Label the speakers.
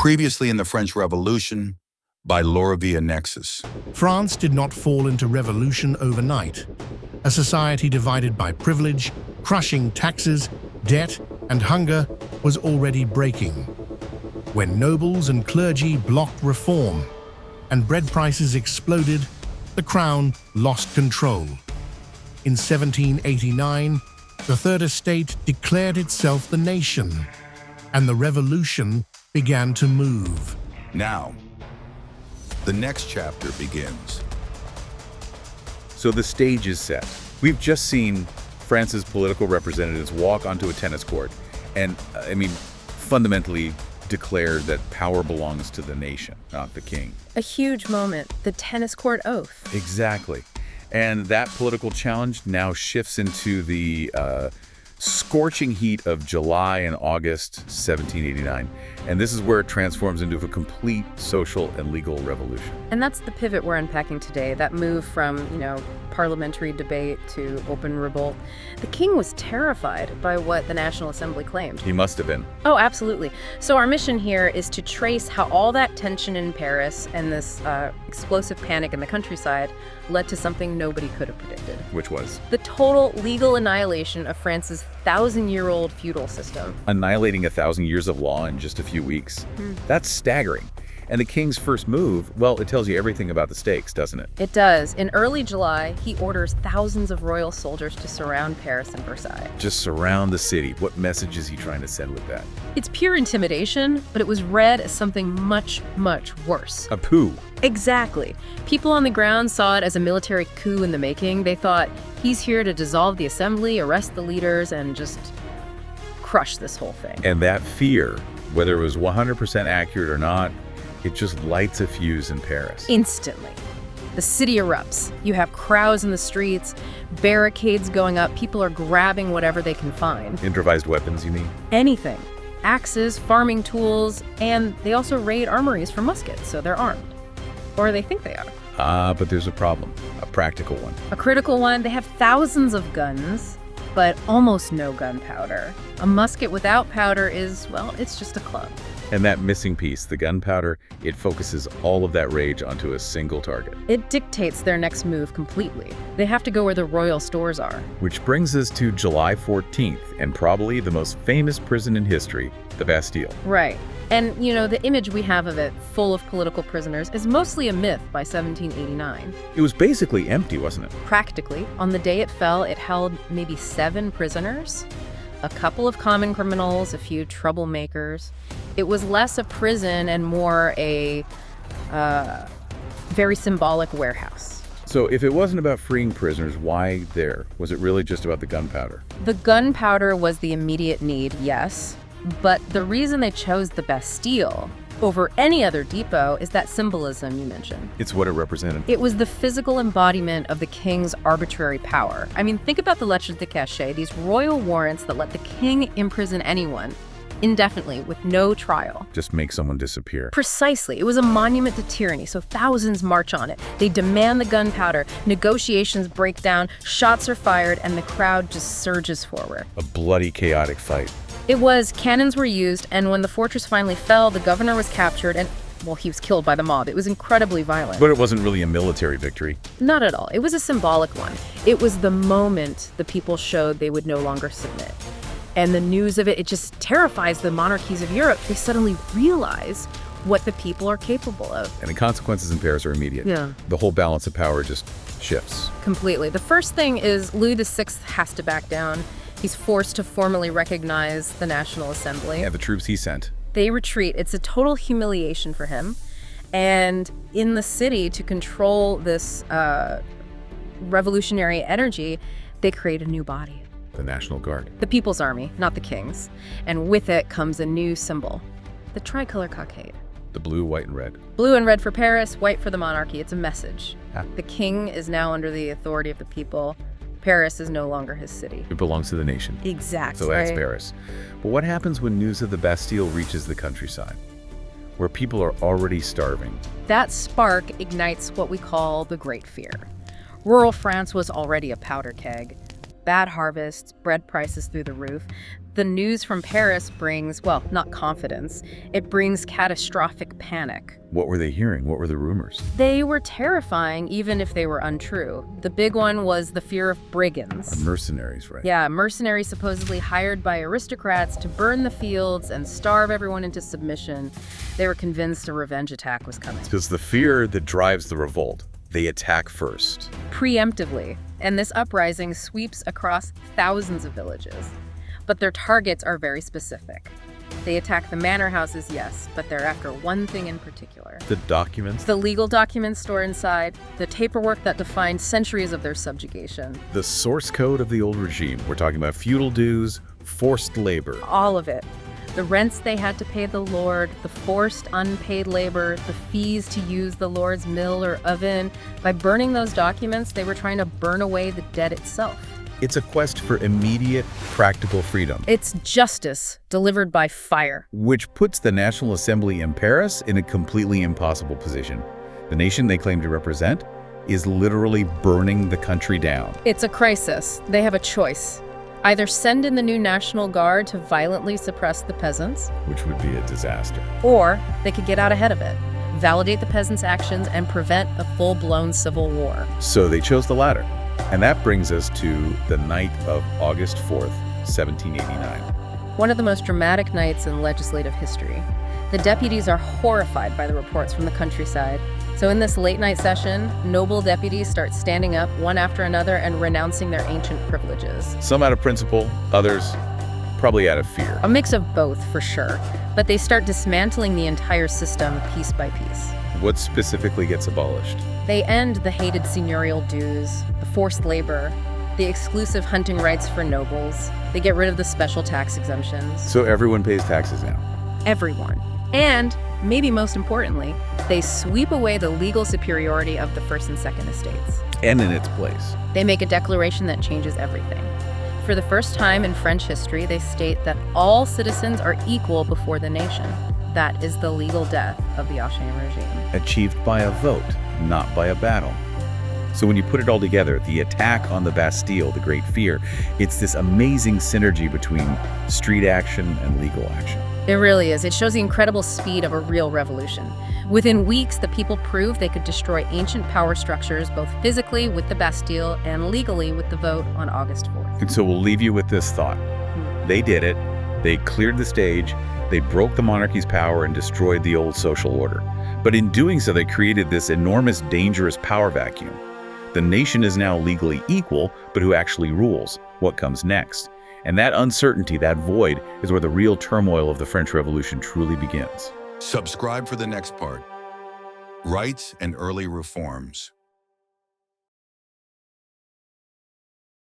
Speaker 1: Previously in the French Revolution, by Lorevia Nexus.
Speaker 2: France did not fall into revolution overnight. A society divided by privilege, crushing taxes, debt, and hunger was already breaking. When nobles and clergy blocked reform and bread prices exploded, the crown lost control. In 1789, the Third Estate declared itself the nation, and the revolution began to move.
Speaker 1: Now, the next chapter begins.
Speaker 3: So the stage is set. We've just seen France's political representatives walk onto a tennis court and, fundamentally declare that power belongs to the nation, not the king.
Speaker 4: A huge moment, the tennis court oath.
Speaker 3: Exactly. And that political challenge now shifts into the scorching heat of July and August 1789. And this is where it transforms into a complete social and legal revolution.
Speaker 4: And that's the pivot we're unpacking today, that move from, parliamentary debate to open revolt. The king was terrified by what the National Assembly claimed.
Speaker 3: He must have been.
Speaker 4: Oh, absolutely. So our mission here is to trace how all that tension in Paris and this explosive panic in the countryside led to something nobody could have predicted.
Speaker 3: Which was?
Speaker 4: The total legal annihilation of France's 1,000-year-old feudal system.
Speaker 3: Annihilating 1,000 years of law in just a few weeks. That's staggering. And the king's first move, well, it tells you everything about the stakes, doesn't it?
Speaker 4: It does. In early July, he orders thousands of royal soldiers to surround Paris and Versailles.
Speaker 3: Just surround the city. What message is he trying to send with that?
Speaker 4: It's pure intimidation, but it was read as something much, much worse.
Speaker 3: A coup.
Speaker 4: Exactly. People on the ground saw it as a military coup in the making. They thought, he's here to dissolve the assembly, arrest the leaders, and just crush this whole thing.
Speaker 3: And that fear, whether it was 100% accurate or not, it just lights a fuse in Paris.
Speaker 4: Instantly. The city erupts. You have crowds in the streets, barricades going up, people are grabbing whatever they can find.
Speaker 3: Improvised weapons, you mean?
Speaker 4: Anything. Axes, farming tools, and they also raid armories for muskets, so they're armed. Or they think they are.
Speaker 3: But there's a problem. A practical one.
Speaker 4: A critical one. They have thousands of guns, but almost no gunpowder. A musket without powder is, well, it's just a club.
Speaker 3: And that missing piece, the gunpowder, it focuses all of that rage onto a single target.
Speaker 4: It dictates their next move completely. They have to go where the royal stores are.
Speaker 3: Which brings us to July 14th, and probably the most famous prison in history, the Bastille.
Speaker 4: Right. And, the image we have of it, full of political prisoners, is mostly a myth by 1789.
Speaker 3: It was basically empty, wasn't it?
Speaker 4: Practically. On the day it fell, it held maybe 7 prisoners, a couple of common criminals, a few troublemakers. It was less a prison and more a very symbolic warehouse.
Speaker 3: So if it wasn't about freeing prisoners, why there? Was it really just about the gunpowder?
Speaker 4: The gunpowder was the immediate need, yes. But the reason they chose the Bastille over any other depot is that symbolism you mentioned.
Speaker 3: It's what it represented.
Speaker 4: It was the physical embodiment of the king's arbitrary power. Think about the lettres de cachet, these royal warrants that let the king imprison anyone indefinitely with no trial.
Speaker 3: Just make someone disappear.
Speaker 4: Precisely. It was a monument to tyranny, so thousands march on it. They demand the gunpowder, negotiations break down, shots are fired, and the crowd just surges forward.
Speaker 3: A bloody, chaotic fight.
Speaker 4: It was. Cannons were used, and when the fortress finally fell, the governor was captured and, he was killed by the mob. It was incredibly violent.
Speaker 3: But it wasn't really a military victory.
Speaker 4: Not at all. It was a symbolic one. It was the moment the people showed they would no longer submit. And the news of it, it just terrifies the monarchies of Europe. They suddenly realize what the people are capable of.
Speaker 3: And the consequences in Paris are immediate.
Speaker 4: Yeah.
Speaker 3: The whole balance of power just shifts.
Speaker 4: Completely. The first thing is Louis VI has to back down. He's forced to formally recognize the National Assembly.
Speaker 3: Yeah, the troops he sent.
Speaker 4: They retreat. It's a total humiliation for him. And in the city, to control this revolutionary energy, they create a new body.
Speaker 3: The National Guard.
Speaker 4: The People's Army, not the King's. And with it comes a new symbol, the tricolor cockade.
Speaker 3: The blue, white, and red.
Speaker 4: Blue and red for Paris, white for the monarchy. It's a message.
Speaker 3: Ah.
Speaker 4: The king is now under the authority of the people. Paris is no longer his city.
Speaker 3: It belongs to the nation.
Speaker 4: Exactly.
Speaker 3: So that's Paris. But what happens when news of the Bastille reaches the countryside, where people are already starving?
Speaker 4: That spark ignites what we call the Great Fear. Rural France was already a powder keg. Bad harvests, bread prices through the roof. The news from Paris brings, well, not confidence, it brings catastrophic panic.
Speaker 3: What were they hearing? What were the rumors?
Speaker 4: They were terrifying, even if they were untrue. The big one was the fear of brigands.
Speaker 3: Mercenaries, right?
Speaker 4: Yeah, mercenaries supposedly hired by aristocrats to burn the fields and starve everyone into submission. They were convinced a revenge attack was coming.
Speaker 3: It's the fear that drives the revolt. They attack first.
Speaker 4: Preemptively. And this uprising sweeps across thousands of villages. But their targets are very specific. They attack the manor houses, yes, but they're after one thing in particular.
Speaker 3: The documents?
Speaker 4: The legal documents stored inside, the paperwork that defined centuries of their subjugation.
Speaker 3: The source code of the old regime. We're talking about feudal dues, forced labor.
Speaker 4: All of it. The rents they had to pay the lord, the forced unpaid labor, the fees to use the lord's mill or oven. By burning those documents, they were trying to burn away the debt itself.
Speaker 3: It's a quest for immediate, practical freedom.
Speaker 4: It's justice delivered by fire.
Speaker 3: Which puts the National Assembly in Paris in a completely impossible position. The nation they claim to represent is literally burning the country down.
Speaker 4: It's a crisis. They have a choice. Either send in the new National Guard to violently suppress the peasants,
Speaker 3: Which would be a disaster.
Speaker 4: or they could get out ahead of it, validate the peasants' actions, and prevent a full-blown civil war.
Speaker 3: So they chose the latter. And that brings us to the night of August 4th, 1789.
Speaker 4: One of the most dramatic nights in legislative history. The deputies are horrified by the reports from the countryside. So in this late-night session, noble deputies start standing up one after another and renouncing their ancient privileges.
Speaker 3: Some out of principle, others probably out of fear.
Speaker 4: A mix of both, for sure. But they start dismantling the entire system piece by piece.
Speaker 3: What specifically gets abolished?
Speaker 4: They end the hated seigneurial dues, the forced labor, the exclusive hunting rights for nobles. They get rid of the special tax exemptions.
Speaker 3: So everyone pays taxes now.
Speaker 4: Everyone. And, maybe most importantly, they sweep away the legal superiority of the First and Second Estates.
Speaker 3: And in its place.
Speaker 4: They make a declaration that changes everything. For the first time in French history, they state that all citizens are equal before the nation. That is the legal death of the Ancien Régime.
Speaker 3: Achieved by a vote, not by a battle. So when you put it all together, the attack on the Bastille, the Great Fear, it's this amazing synergy between street action and legal action.
Speaker 4: It really is. It shows the incredible speed of a real revolution. Within weeks, the people proved they could destroy ancient power structures, both physically with the Bastille and legally with the vote on August 4th.
Speaker 3: And so we'll leave you with this thought. They did it. They cleared the stage. They broke the monarchy's power and destroyed the old social order. But in doing so, they created this enormous, dangerous power vacuum. The nation is now legally equal, but who actually rules? What comes next? And that uncertainty, that void, is where the real turmoil of the French Revolution truly begins.
Speaker 1: Subscribe for the next part. Rights and Early Reforms.